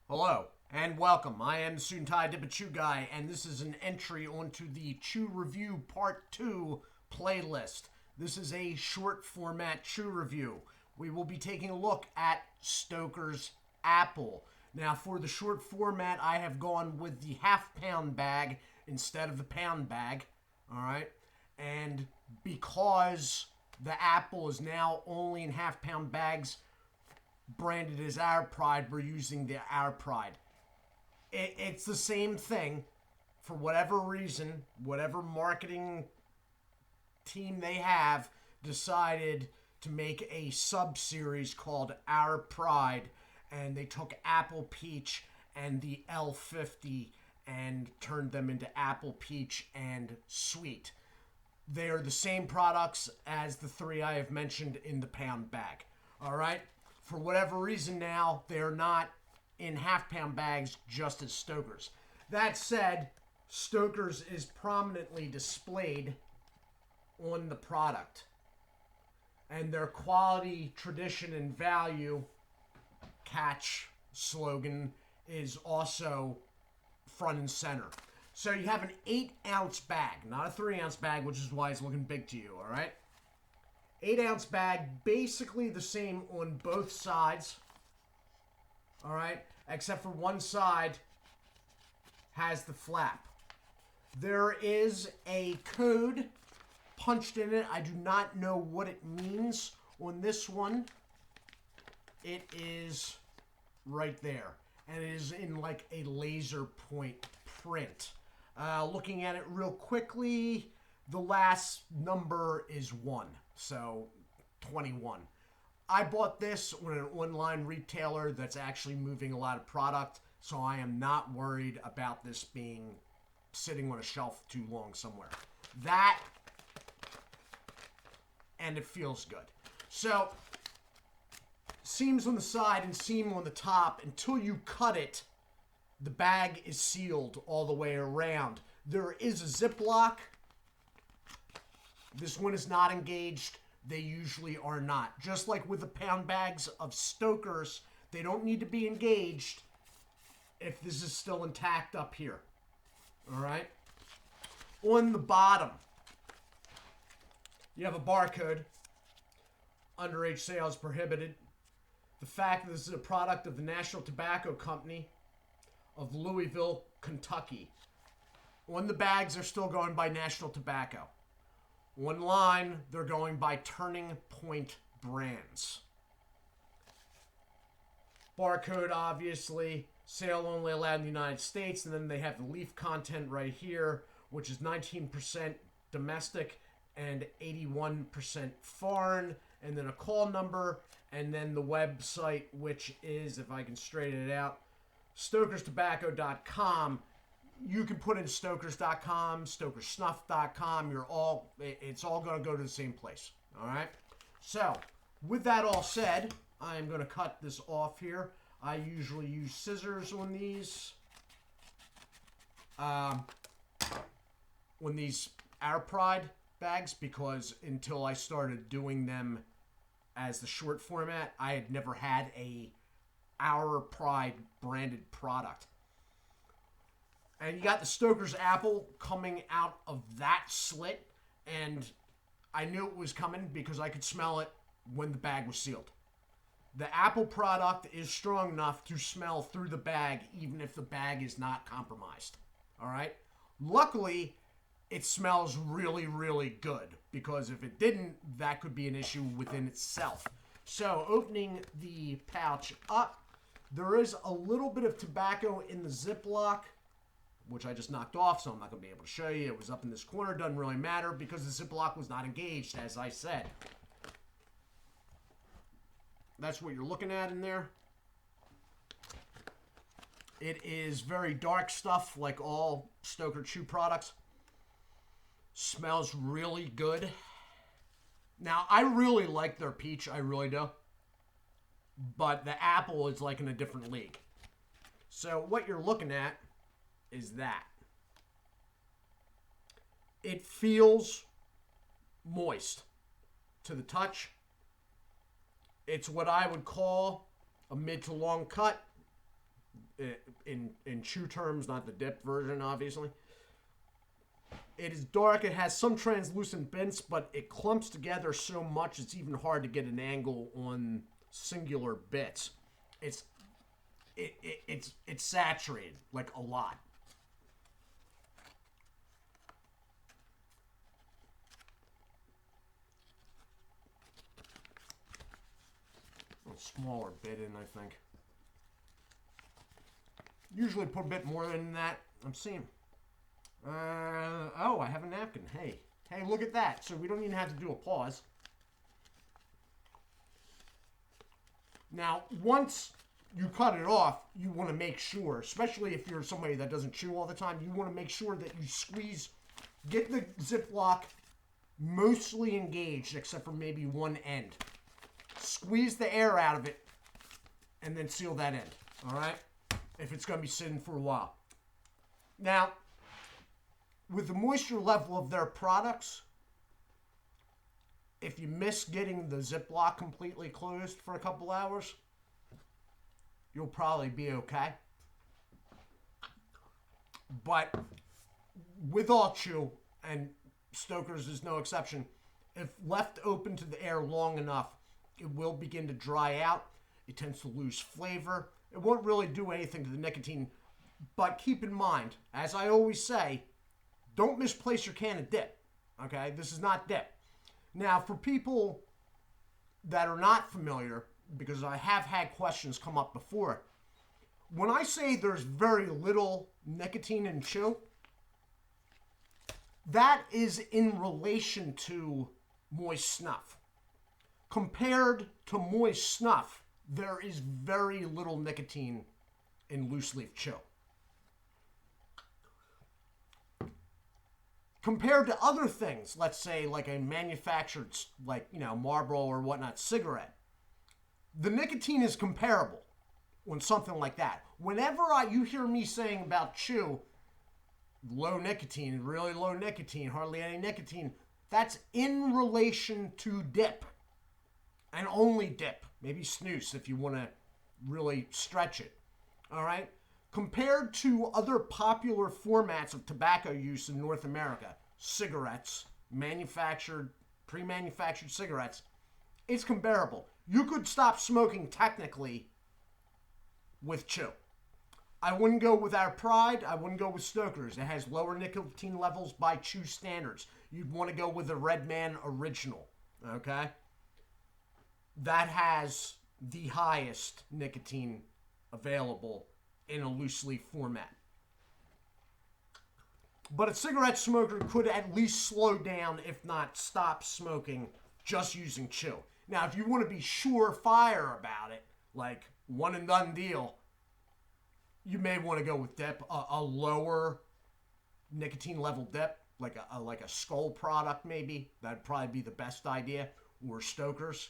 Hello and welcome. I am the Suit&Tie Dip&ChewGuy, and this is an entry onto the Chew Review Part 2 playlist. This is a short format chew review. We will be taking a look at Stoker's Apple. Now, for the short format, I have gone with the half-pound bag instead of the pound bag. Alright? And because the Apple is now only in half-pound bags, branded as Our Pride, we're using the Our Pride. It's the same thing. For whatever reason, whatever marketing team they have decided to make a sub-series called Our Pride, and they took Apple Peach and the L50 and turned them into Apple Peach and Sweet. They are the same products as the three I have mentioned in the pound bag. Alright? For whatever reason now, they're not in half-pound bags just as Stoker's. That said, Stoker's is prominently displayed on the product. And their quality, tradition, and value catch slogan is also front and center. So you have an 8-ounce bag, not a 3-ounce bag, which is why it's looking big to you, alright? 8-ounce bag, basically the same on both sides. Alright? Except for one side has the flap. There is a code punched in it. I do not know what it means on this one. It is right there. And it is in like a laser point print. Looking at it real quickly, the last number is 1. So, 21. I bought this on an online retailer that's actually moving a lot of product, so I am not worried about this being sitting on a shelf too long somewhere. That, and it feels good. So, seams on the side and seam on the top. Until you cut it, the bag is sealed all the way around. There is a Ziploc. This one is not engaged. They usually are not. Just like with the pound bags of Stoker's, they don't need to be engaged if this is still intact up here. Alright? On the bottom, you have a barcode. Underage sales prohibited. The fact that this is a product of the National Tobacco Company of Louisville, Kentucky. On the bags, they're still going by National Tobacco. Online, they're going by Turning Point Brands. Barcode, obviously. Sale only allowed in the United States. And then they have the leaf content right here, which is 19% domestic and 81% foreign. And then a call number. And then the website, which is, if I can straighten it out, stokerstobacco.com. You can put in stokers.com, stokersnuff.com. It's all going to go to the same place. All right? So, with that all said, I'm going to cut this off here. I usually use scissors on these. On these Our Pride bags, because until I started doing them as the short format, I had never had a Our Pride branded product. And you got the Stoker's Apple coming out of that slit. And I knew it was coming because I could smell it when the bag was sealed. The Apple product is strong enough to smell through the bag even if the bag is not compromised. Alright? Luckily, it smells really, really good. Because if it didn't, that could be an issue within itself. So, opening the pouch up, there is a little bit of tobacco in the Ziploc, which I just knocked off, so I'm not going to be able to show you. It was up in this corner. Doesn't really matter because the Ziploc was not engaged, as I said. That's what you're looking at in there. It is very dark stuff, like all Stoker Chew products. Smells really good. Now, I really like their peach. I really do. But the apple is like in a different league. So what you're looking at is that. It feels moist to the touch. It's what I would call a mid to long cut. in chew terms, not the dip version, obviously. It is dark. It has some translucent bits, but it clumps together so much it's even hard to get an angle on singular bits. It's saturated, like a lot. A smaller bit in, I think. Usually put a bit more than that. I'm seeing. Oh, I have a napkin. Hey, look at that. So we don't even have to do a pause. Now, once you cut it off, you want to make sure, especially if you're somebody that doesn't chew all the time, you want to make sure that you squeeze, get the Ziploc mostly engaged, except for maybe one end. Squeeze the air out of it, and then seal that end, all right? If it's going to be sitting for a while. Now, with the moisture level of their products, if you miss getting the Ziploc completely closed for a couple hours, you'll probably be okay. But with all chew, and Stoker's is no exception, if left open to the air long enough, it will begin to dry out. It tends to lose flavor. It won't really do anything to the nicotine. But keep in mind, as I always say, don't misplace your can of dip. Okay? This is not dip. Now, for people that are not familiar, because I have had questions come up before, when I say there's very little nicotine in chew, that is in relation to moist snuff. Compared to moist snuff, there is very little nicotine in loose leaf chew. Compared to other things, let's say like a manufactured, like, Marlboro or whatnot, cigarette, the nicotine is comparable on something like that. Whenever you hear me saying about chew, low nicotine, really low nicotine, hardly any nicotine, that's in relation to dip. And only dip. Maybe snus if you want to really stretch it. All right? Compared to other popular formats of tobacco use in North America, cigarettes, pre-manufactured cigarettes, it's comparable. You could stop smoking technically with chew. I wouldn't go with our Pride. I wouldn't go with Stoker's. It has lower nicotine levels by chew standards. You'd want to go with the Redman Original. Okay? That has the highest nicotine available in a loose leaf format. But a cigarette smoker could at least slow down, if not stop smoking, just using chew. Now, if you want to be surefire about it, like one and done deal, you may want to go with dip, a lower nicotine level dip, like a Skull product maybe. That'd probably be the best idea, or Stoker's.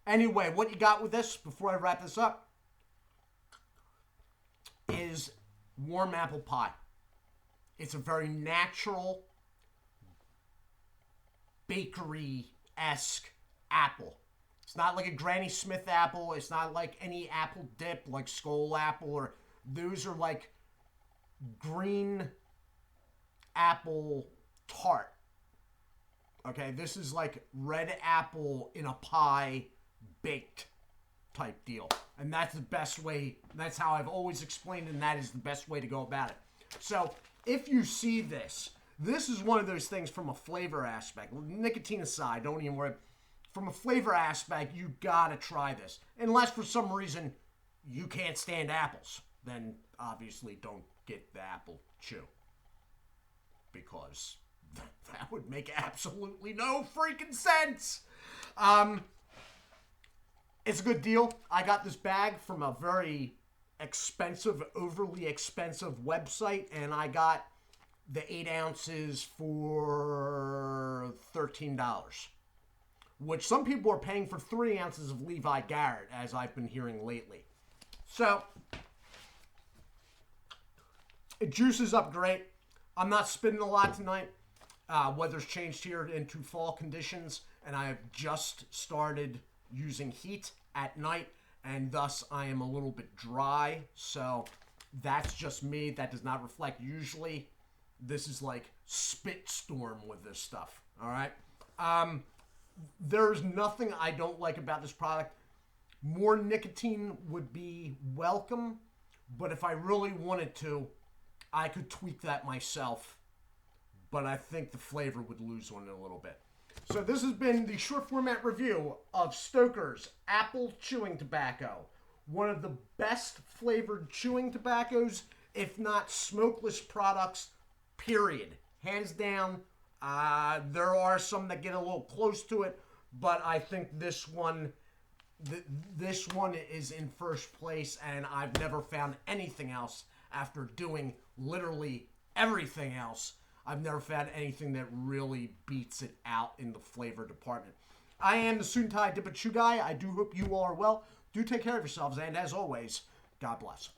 Anyway, what you got with this, before I wrap this up, is warm apple pie. It's a very natural, bakery-esque apple. It's not like a Granny Smith apple. It's not like any apple dip, like Skull apple, or those are like green apple tart. Okay, this is like red apple in a pie, baked type deal. And that's the best way, that's how I've always explained, and that is the best way to go about it. So, if you see this, this is one of those things from a flavor aspect. Nicotine aside, don't even worry. From a flavor aspect, you gotta try this. Unless for some reason you can't stand apples, then obviously don't get the apple chew. Because that would make absolutely no freaking sense. It's a good deal. I got this bag from a very expensive, overly expensive website, and I got the 8 ounces for $13, which some people are paying for 3 ounces of Levi Garrett, as I've been hearing lately. So, it juices up great. I'm not spitting a lot tonight. Weather's changed here into fall conditions, and I have just started using heat at night, and thus I am a little bit dry. So that's just me. That does not reflect. Usually this is like spit storm with this stuff. All right. There's nothing I don't like about this product. More nicotine would be welcome, but if I really wanted to, I could tweak that myself. But I think the flavor would lose on it a little bit. So this has been the short format review of Stoker's Apple Chewing Tobacco. One of the best flavored chewing tobaccos, if not smokeless products, period. Hands down. There are some that get a little close to it, but I think this one is in first place, and I've never found anything else after doing literally everything else. I've never found anything that really beats it out in the flavor department. I am the Suit&Tie Dip&ChewGuy. I do hope you all are well. Do take care of yourselves, and as always, God bless.